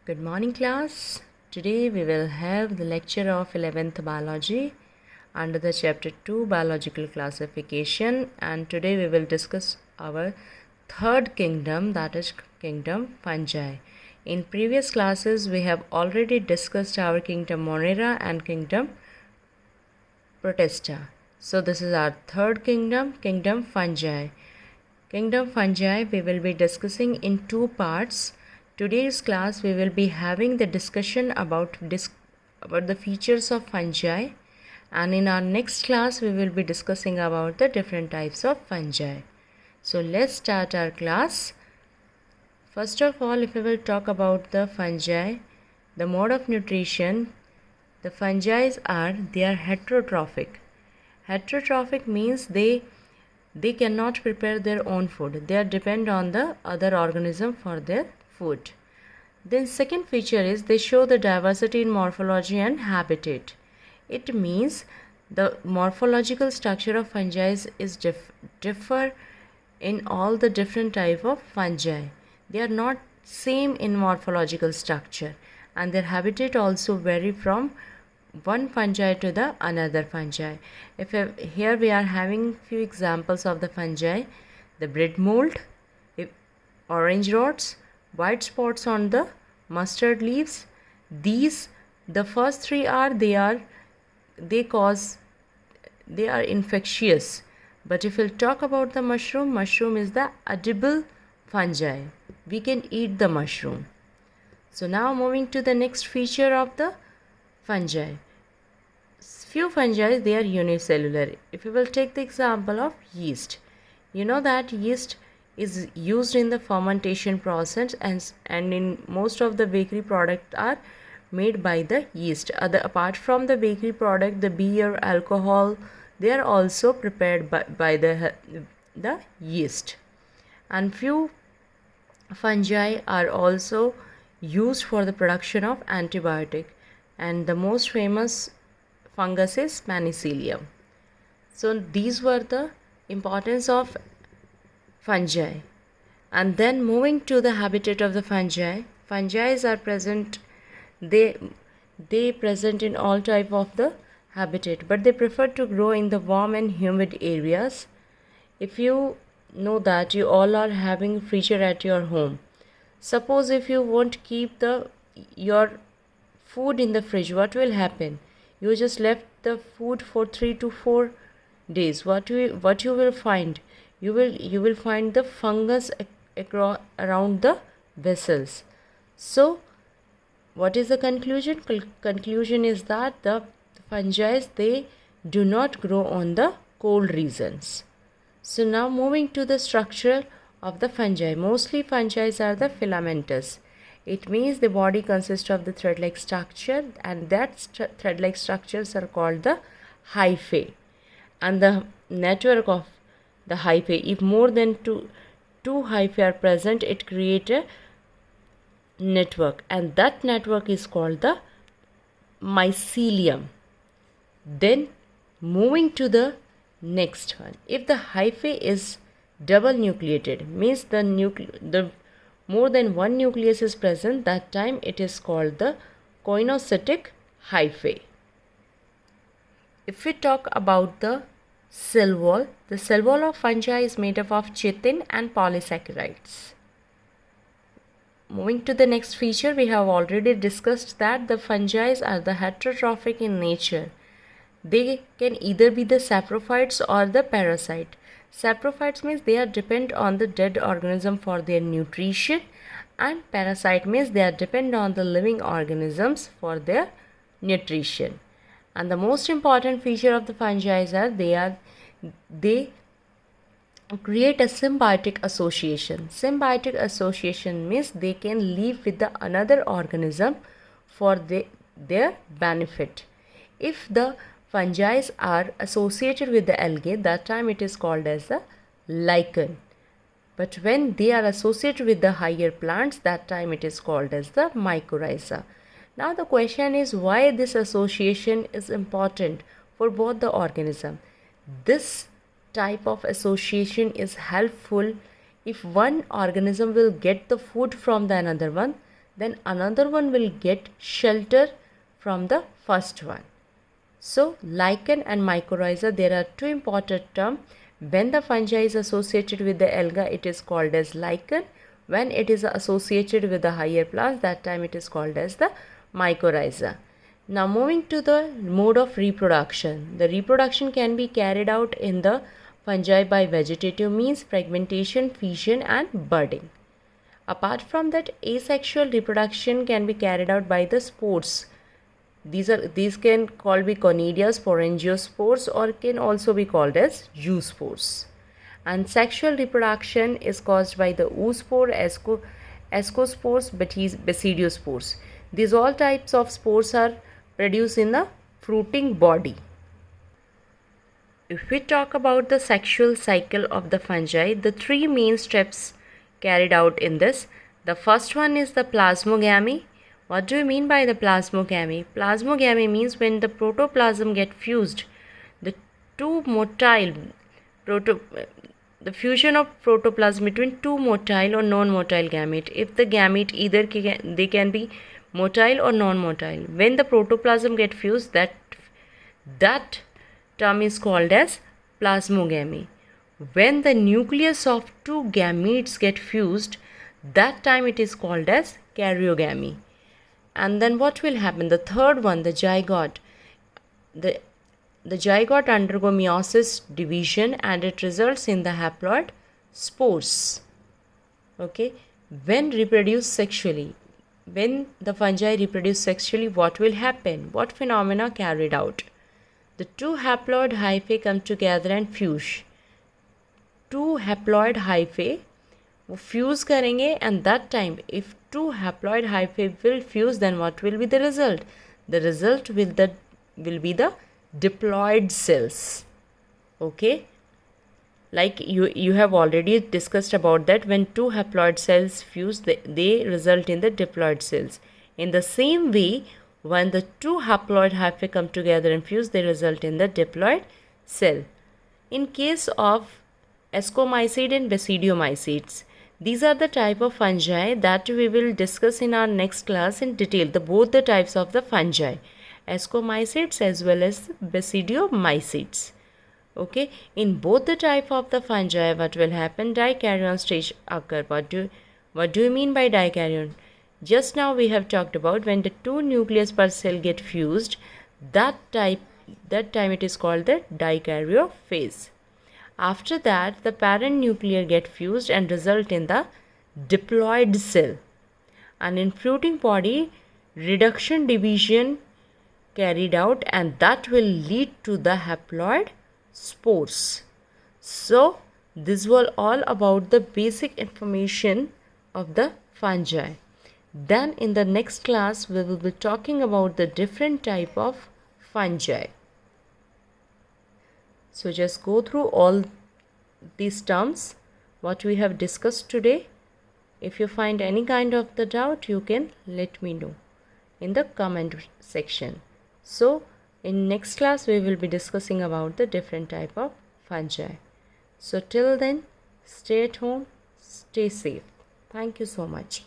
Good morning, class. Today we will have the lecture of 11th biology under the chapter 2 biological classification, and today we will discuss our third kingdom, that is kingdom fungi. In previous classes we have already discussed our kingdom Monera and kingdom Protista. So this is our third kingdom, kingdom fungi. Kingdom fungi we will be discussing in two parts. Today's class we will be having the discussion about the features of fungi, and in our next class we will be discussing about the different types of fungi. So let's start our class. First of all, if we will talk about the fungi, the mode of nutrition, the fungi are heterotrophic. Heterotrophic means they cannot prepare their own food. They are depend on the other organism for their food. Then second feature is they show the diversity in morphology and habitat. It means the morphological structure of fungi is differ in all the different type of fungi. They are not same in morphological structure, and their habitat also vary from one fungi to the another fungi. Here we are having few examples of the fungi: the bread mold, orange rods, white spots on the mustard leaves. The first three are infectious. But if we'll talk about the mushroom is the edible fungi. We can eat the mushroom. So now moving to the next feature of the fungi. Few fungi, they are unicellular. If we will take the example of yeast, you know that yeast is used in the fermentation process, and in most of the bakery products are made by the yeast. Apart from the bakery product, the beer, alcohol, they are also prepared by the yeast. And few fungi are also used for the production of antibiotic, and the most famous fungus is Penicillium. So these were the importance of fungi. And then moving to the habitat of the fungi are present. They present in all type of the habitat, but they prefer to grow in the warm and humid areas. If you know that you all are having freezer at your home, suppose if you won't keep your food in the fridge, what will happen? You just left the food for 3 to 4 days. What you will find? You will find the fungus around the vessels. So what is the conclusion? Conclusion is that the fungi, they do not grow on the cold regions. So now moving to the structure of the fungi. Mostly fungi are the filamentous. It means the body consists of the thread-like structure, and that thread-like structures are called the hyphae. And the network of the hyphae, if more than two hyphae are present, it creates a network, and that network is called the mycelium. Then moving to the next one, if the hyphae is double nucleated, means the more than one nucleus is present, that time it is called the coinocytic hyphae. If we talk about the cell wall of fungi is made up of chitin and polysaccharides. Moving to the next feature, we have already discussed that the fungi are the heterotrophic in nature. They can either be the saprophytes or the parasite. Saprophytes means they are depend on the dead organism for their nutrition, and parasite means they are depend on the living organisms for their nutrition. And the most important feature of the fungi are they create a symbiotic association. Symbiotic association means they can live with the another organism for their benefit. If the fungi are associated with the algae, that time it is called as a lichen. But when they are associated with the higher plants, that time it is called as the mycorrhiza. Now the question is why this association is important for both the organism. This type of association is helpful if one organism will get the food from the another one, then another one will get shelter from the first one. So lichen and mycorrhiza, there are two important terms. When the fungi is associated with the alga, it is called as lichen. When it is associated with the higher plants, that time it is called as the mycorrhiza. Now moving to the mode of reproduction. The reproduction can be carried out in the fungi by vegetative means, fragmentation, fission and budding. Apart from that, asexual reproduction can be carried out by the spores. These can be conidia, sporangiospores, or can also be called as zoospores. And sexual reproduction is caused by the oospore, ascospores, basidiospores. These all types of spores are produced in the fruiting body. If we talk about the sexual cycle of the fungi, the three main steps carried out in this. The first one is the plasmogamy. What do you mean by the plasmogamy? Plasmogamy means when the protoplasm get fused, the fusion of protoplasm between two motile or non-motile gamete. If the gamete either they can be motile or non-motile. When the protoplasm get fused, that term is called as plasmogamy. When the nucleus of two gametes get fused, that time it is called as karyogamy. And then what will happen? The third one, the zygote. The zygote undergo meiosis division and it results in the haploid spores. Okay. When reproduced sexually, when the fungi reproduce sexually, what will happen? What phenomena carried out? The two haploid hyphae come together and fuse. Two haploid hyphae fuse करेंगे, and that time if two haploid hyphae will fuse, then what will be the result? The result will be the diploid cells. Okay, like you have already discussed about that. When two haploid cells fuse, they result in the diploid cells. In the same way, when the two haploid hyphae come together and fuse, they result in the diploid cell. In case of ascomycete and basidiomycetes, these are the type of fungi that we will discuss in our next class in detail. Both the types of the fungi, ascomycetes as well as basidiomycetes. Okay, in both the type of the fungi, what will happen? Dikaryon stage occur. What do you mean by dikaryon? Just now we have talked about when the two nucleus per cell get fused, that time it is called the dikaryo phase. After that, the parent nucleus get fused and result in the diploid cell. And in fruiting body, reduction division carried out, and that will lead to the haploid spores. So this was all about the basic information of the fungi. Then in the next class we will be talking about the different type of fungi. So just go through all these terms what we have discussed today. If you find any kind of the doubt, you can let me know in the comment section. So in next class we will be discussing about the different type of fungi. So till then, stay at home, stay safe. Thank you so much.